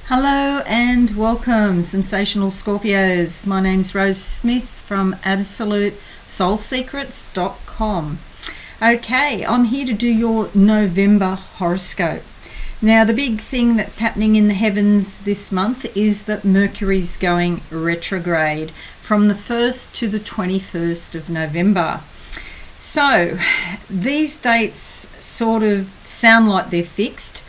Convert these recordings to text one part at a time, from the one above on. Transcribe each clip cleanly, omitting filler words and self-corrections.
Hello and welcome, sensational Scorpios. My name's Rose Smith from AbsoluteSoulSecrets.com. Okay, I'm here to do your November horoscope. Now, the big thing that's happening in the heavens this month is that Mercury's going retrograde from the 1st to the 21st of November. So, these dates sort of sound like they're fixed.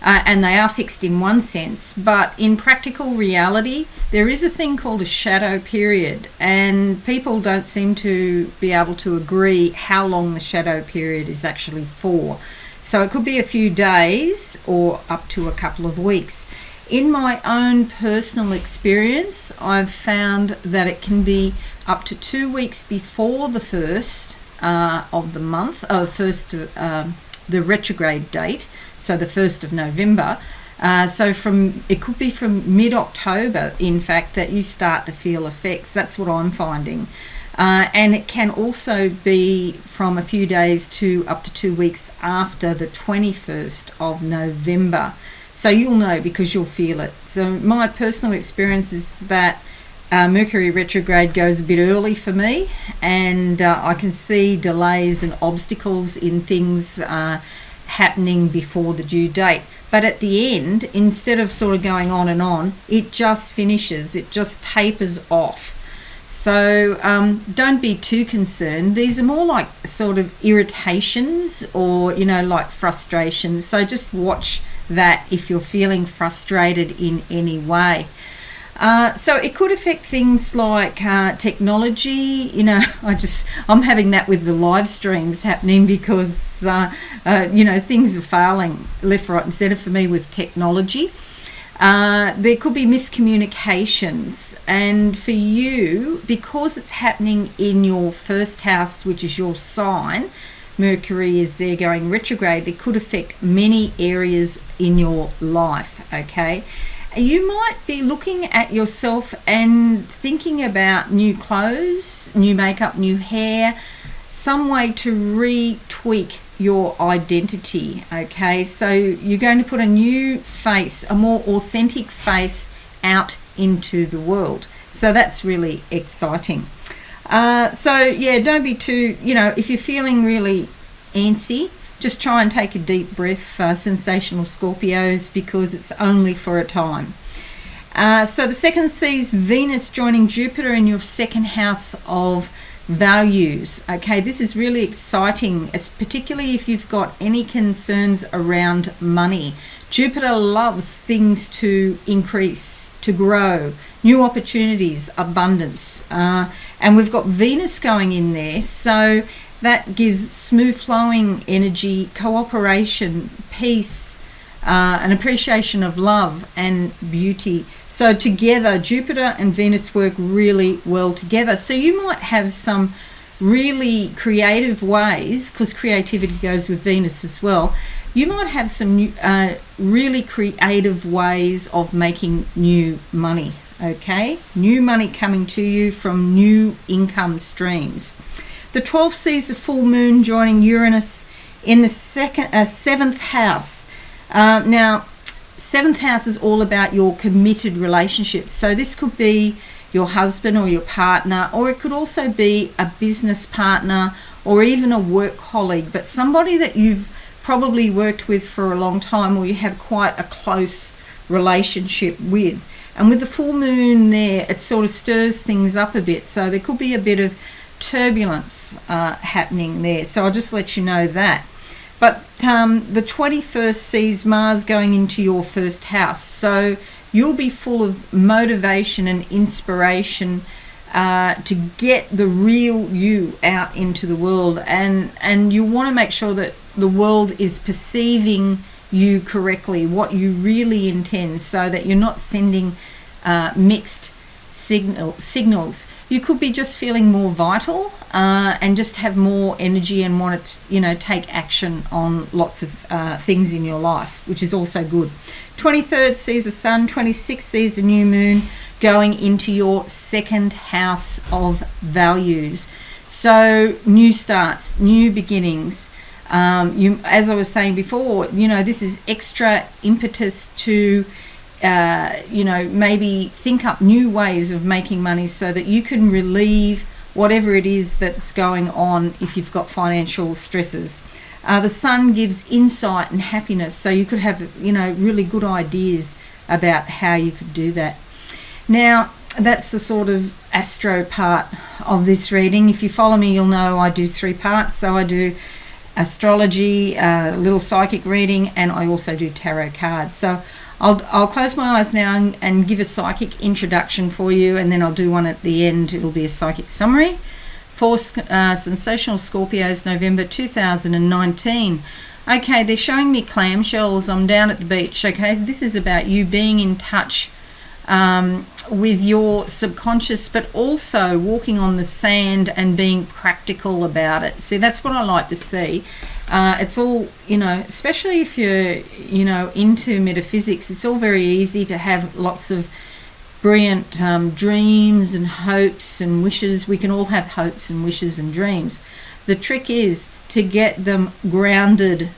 And they are fixed in one sense, but in practical reality, there is a thing called a shadow period, and people don't seem to be able to agree how long the shadow period is actually for. So it could be a few days or up to a couple of weeks. In my own personal experience, I've found that it can be up to 2 weeks before the first of the month, the retrograde date, so the 1st of November. So it could be from mid-October, in fact, that you start to feel effects. That's what I'm finding. And it can also be from a few days to up to 2 weeks after the 21st of November. So you'll know because you'll feel it. So my personal experience is that Mercury retrograde goes a bit early for me, and I can see delays and obstacles in things happening before the due date. But at the end, instead of sort of going on and on, it just finishes, it just tapers off. So don't be too concerned. These are more like sort of irritations or, like frustrations. So just watch that if you're feeling frustrated in any way. So it could affect things like technology. I'm having that with the live streams happening because things are failing left, right and centre for me with technology. There could be miscommunications, and for you, because it's happening in your first house, which is your sign, Mercury is there going retrograde, it could affect many areas in your life, okay? You might be looking at yourself and thinking about new clothes, new makeup, new hair, some way to retweak your identity, okay? So you're going to put a new face, a more authentic face out into the world. So that's really exciting. Don't be too, if you're feeling really antsy, just try and take a deep breath, sensational Scorpios, because it's only for a time. So the second sees Venus joining Jupiter in your second house of values. Okay, this is really exciting, particularly if you've got any concerns around money. Jupiter loves things to increase, to grow, new opportunities, abundance. And we've got Venus going in there, so that gives smooth flowing energy, cooperation, peace, an appreciation of love and beauty. So together, Jupiter and Venus work really well together. So you might have some really creative ways, because creativity goes with Venus as well. You might have some really creative ways of making new money, okay? New money coming to you from new income streams. The 12th sees a full moon joining Uranus in the seventh house. Now, seventh house is all about your committed relationships. So this could be your husband or your partner, or it could also be a business partner or even a work colleague, but somebody that you've probably worked with for a long time or you have quite a close relationship with. And with the full moon there, it sort of stirs things up a bit. So there could be a bit of turbulence happening there. So I'll just let you know that. But the 21st sees Mars going into your first house. So you'll be full of motivation and inspiration to get the real you out into the world. And you want to make sure that the world is perceiving you correctly, what you really intend, so that you're not sending mixed signals. You could be just feeling more vital and just have more energy and want to take action on lots of things in your life, which is also good. 23rd sees the sun, 26th sees the new moon going into your second house of values. So new starts, new beginnings. As I was saying before, this is extra impetus to maybe think up new ways of making money so that you can relieve whatever it is that's going on if you've got financial stresses. The sun gives insight and happiness, so you could have, really good ideas about how you could do that. Now, that's the sort of astro part of this reading. If you follow me, you'll know I do 3 parts. So I do astrology, a little psychic reading, and I also do tarot cards. So I'll close my eyes now and give a psychic introduction for you, and then I'll do one at the end. It'll be a psychic summary for Sensational Scorpios, November 2019. Okay, they're showing me clamshells. I'm down at the beach. Okay, this is about you being in touch with your subconscious, but also walking on the sand and being practical about it. See, that's what I like to see. It's all, especially if you're, into metaphysics, it's all very easy to have lots of brilliant dreams and hopes and wishes. We can all have hopes and wishes and dreams. The trick is to get them grounded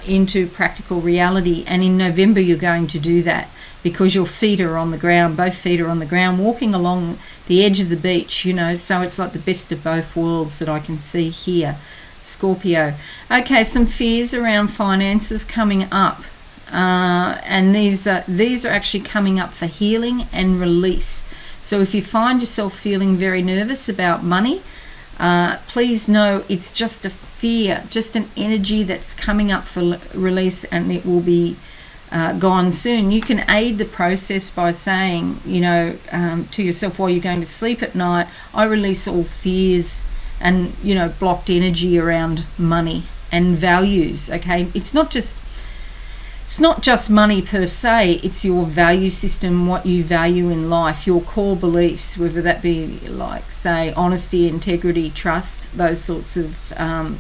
into practical reality, and in November you're going to do that because your feet are on the ground, both feet are on the ground, walking along the edge of the beach, so it's like the best of both worlds that I can see here, Scorpio. Okay, some fears around finances coming up, and these are actually coming up for healing and release. So if you find yourself feeling very nervous about money, please know it's just a fear, just an energy that's coming up for release, and it will be gone soon. You can aid the process by saying, to yourself while you're going to sleep at night, I release all fears and, blocked energy around money and values. Okay, it's not just money per se, it's your value system, what you value in life, your core beliefs, whether that be like, say, honesty, integrity, trust, those sorts of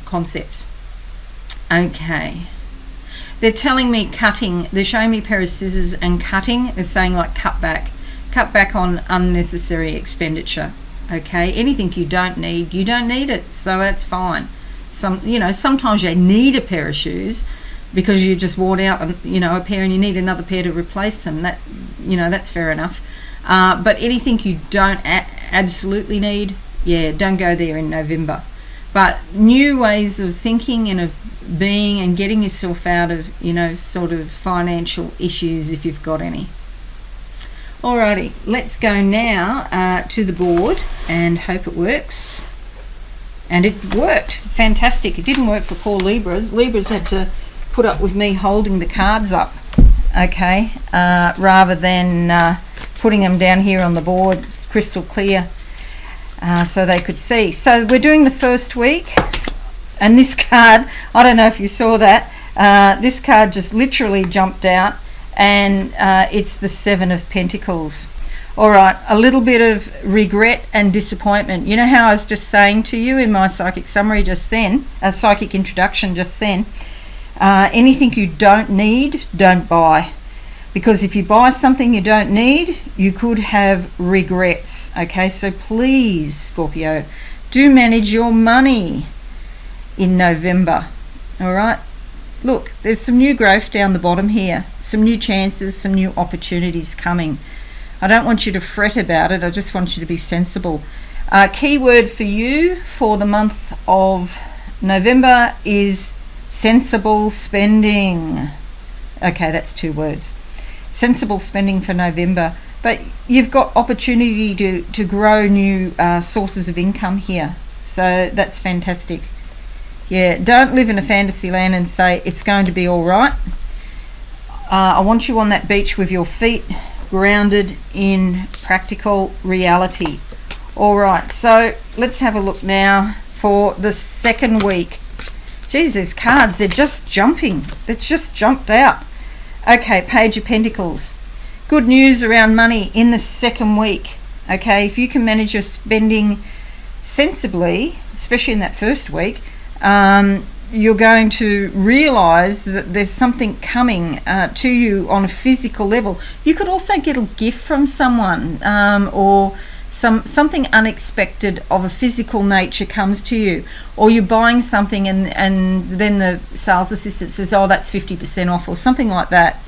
concepts. Okay. They're telling me cutting. They're showing me a pair of scissors and cutting. They're saying like cut back on unnecessary expenditure. Okay, anything you don't need it, so that's fine. Sometimes you need a pair of shoes because you just worn out, a pair, and you need another pair to replace them. That's fair enough. But anything you don't absolutely need, don't go there in November. But new ways of thinking and of being and getting yourself out of, sort of financial issues if you've got any. Alrighty, let's go now to the board and hope it works. And it worked. Fantastic. It didn't work for poor Libras. Libras had to put up with me holding the cards up, okay, rather than putting them down here on the board crystal clear. So they could see. So we're doing the first week, and this card, I don't know if you saw that, this card just literally jumped out, and it's the 7 of Pentacles. All right, a little bit of regret and disappointment. You know how I was just saying to you in my psychic summary just then, a psychic introduction just then, anything you don't need, don't buy. Because if you buy something you don't need, you could have regrets. Okay, so please, Scorpio, do manage your money in November. All right, look, there's some new growth down the bottom here, some new chances, some new opportunities coming. I don't want you to fret about it, I just want you to be sensible. Keyword for you for the month of November is sensible spending. Okay, that's 2 words. Sensible spending for November, but you've got opportunity to grow new sources of income here, so that's fantastic. Don't live in a fantasy land and say it's going to be all right. I want you on that beach with your feet grounded in practical reality. All right, so let's have a look now for the second week. Geez, these cards, they're just jumping. They've just jumped out. Okay, Page of Pentacles. Good news around money in the second week. Okay, if you can manage your spending sensibly, especially in that first week, you're going to realize that there's something coming to you on a physical level. You could also get a gift from someone, or something unexpected of a physical nature comes to you, or you're buying something and then the sales assistant says, oh, that's 50% off, or something like that.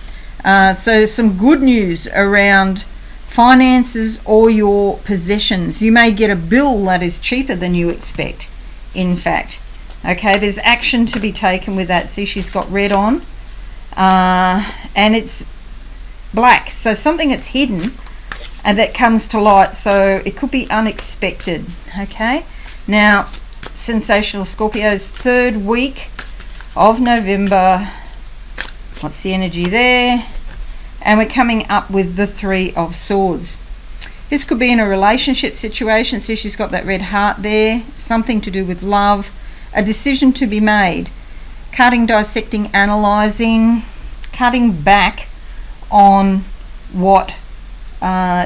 So some good news around finances or your possessions. You may get a bill that is cheaper than you expect, in fact. Okay, there's action to be taken with that. See, she's got red on, and it's black, so something that's hidden and that comes to light, so it could be unexpected. Okay, now sensational Scorpio's third week of November. What's the energy there? And we're coming up with the Three of Swords. This could be in a relationship situation. See, she's got that red heart there. Something to do with love. A decision to be made. Cutting, dissecting, analysing. Cutting back on what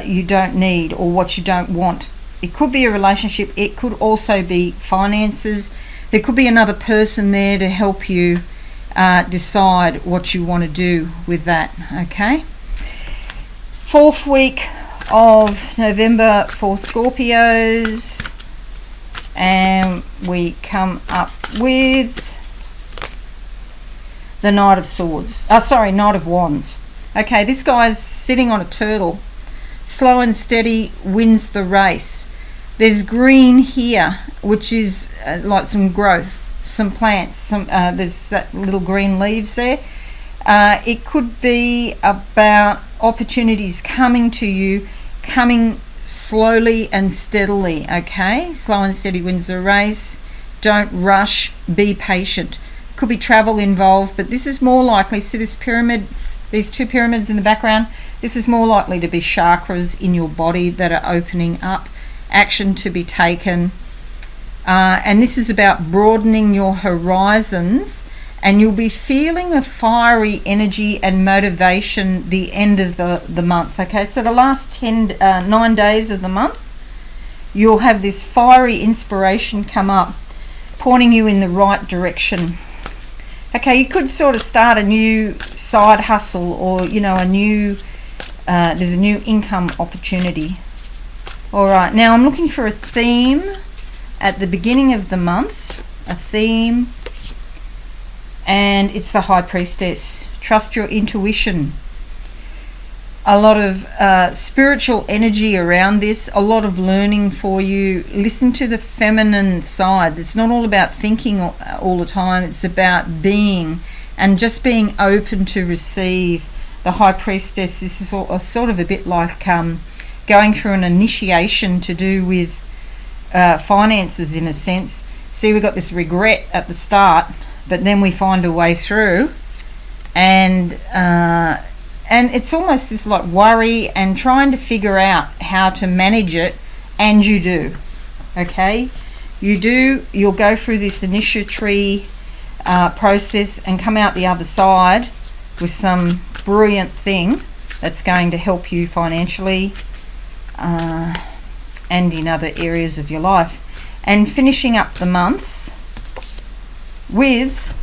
you don't need or what you don't want. It could be a relationship. It could also be finances. There could be another person there to help you decide what you want to do with that. Okay, fourth week of November for Scorpios, and we come up with the Knight of Swords. Knight of Wands. Okay, this guy's sitting on a turtle. Slow and steady wins the race. There's green here, which is like some growth, some plants, there's that little green leaves there. It could be about opportunities coming to you, coming slowly and steadily. Okay, slow and steady wins the race. Don't rush, be patient. Could be travel involved, but this is more likely, see this pyramids, these two pyramids in the background, this is more likely to be chakras in your body that are opening up, action to be taken. And this is about broadening your horizons, and you'll be feeling a fiery energy and motivation the end of the month. Okay, so the last 9 days of the month, you'll have this fiery inspiration come up, pointing you in the right direction. Okay, you could sort of start a new side hustle, or a new there's a new income opportunity. All right, now I'm looking for a theme at the beginning of the month, a theme, and it's the High Priestess. Trust your intuition. A lot of spiritual energy around this, a lot of learning for you. Listen to the feminine side. It's not all about thinking all the time, it's about being, and just being open to receive. The High Priestess is sort of a bit like going through an initiation to do with finances, in a sense. See, we've got this regret at the start, but then we find a way through, and it's almost this like worry and trying to figure out how to manage it, and you do. Okay, you'll go through this initiatory process and come out the other side with some brilliant thing that's going to help you financially and in other areas of your life. And finishing up the month with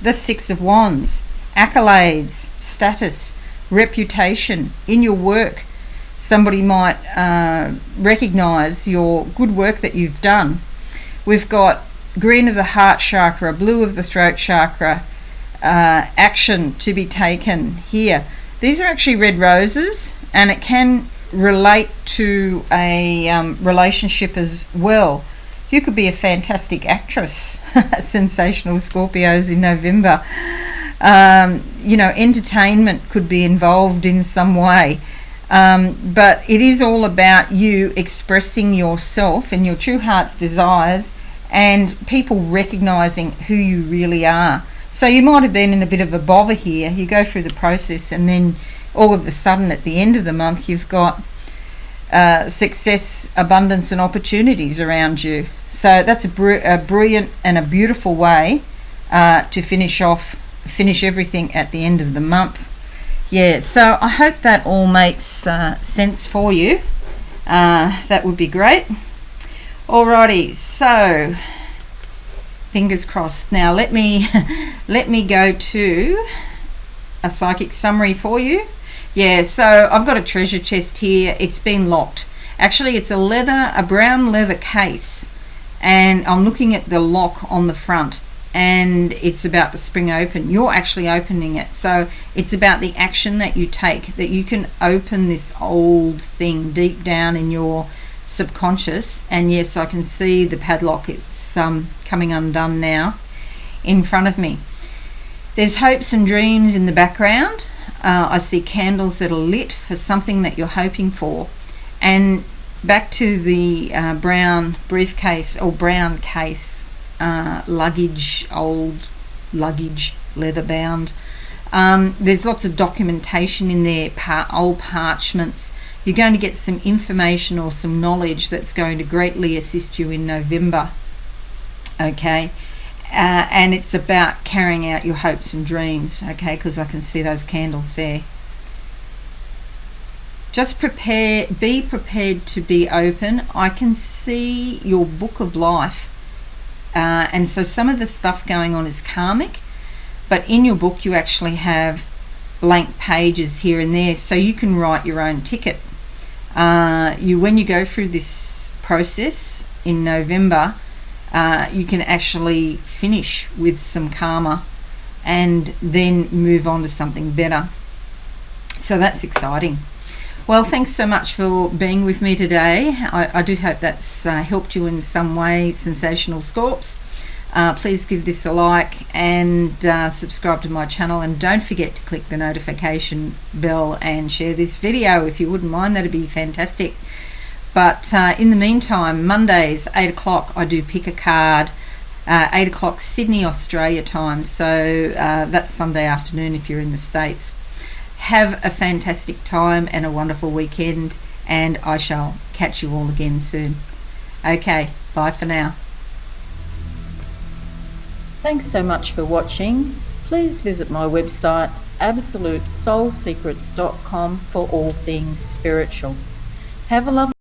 the Six of Wands. Accolades, status, reputation in your work. Somebody might recognize your good work that you've done. We've got green of the heart chakra, blue of the throat chakra, action to be taken here. These are actually red roses, and it can relate to a relationship as well. You could be a fantastic actress, sensational Scorpios in November. Entertainment could be involved in some way. But it is all about you expressing yourself and your true heart's desires, and people recognizing who you really are. So you might have been in a bit of a bother here. You go through the process, and then all of a sudden at the end of the month you've got success, abundance and opportunities around you. So that's a brilliant and a beautiful way to finish everything at the end of the month. Yeah, so I hope that all makes sense for you. That would be great. Alrighty, so fingers crossed. Now let me go to a psychic summary for you. Yeah, so I've got a treasure chest here. It's been locked. Actually, it's a brown leather case, and I'm looking at the lock on the front. and it's about to spring open. You're actually opening it. So it's about the action that you take, that you can open this old thing deep down in your subconscious. And yes, I can see the padlock. It's coming undone now in front of me. There's hopes and dreams in the background. I see candles that are lit for something that you're hoping for. And back to the brown briefcase or brown case, luggage, old luggage, leather bound. There's lots of documentation in there, old parchments. You're going to get some information or some knowledge that's going to greatly assist you in November. Okay. And it's about carrying out your hopes and dreams, okay, because I can see those candles there. Just be prepared to be open. I can see your book of life. And so some of the stuff going on is karmic, but in your book you actually have blank pages here and there, so you can write your own ticket. When you go through this process in November, you can actually finish with some karma and then move on to something better. So that's exciting. Well, thanks so much for being with me today. I do hope that's helped you in some way, Sensational Scorps. Please give this a like and subscribe to my channel, and don't forget to click the notification bell and share this video if you wouldn't mind. That'd be fantastic. But in the meantime, Mondays 8 o'clock I do pick a card, 8 o'clock Sydney, Australia time, so that's Sunday afternoon if you're in the States. Have a fantastic time and a wonderful weekend, and I shall catch you all again soon. Okay, bye for now. Thanks so much for watching. Please visit my website absolutesoulsecrets.com for all things spiritual. Have a lovely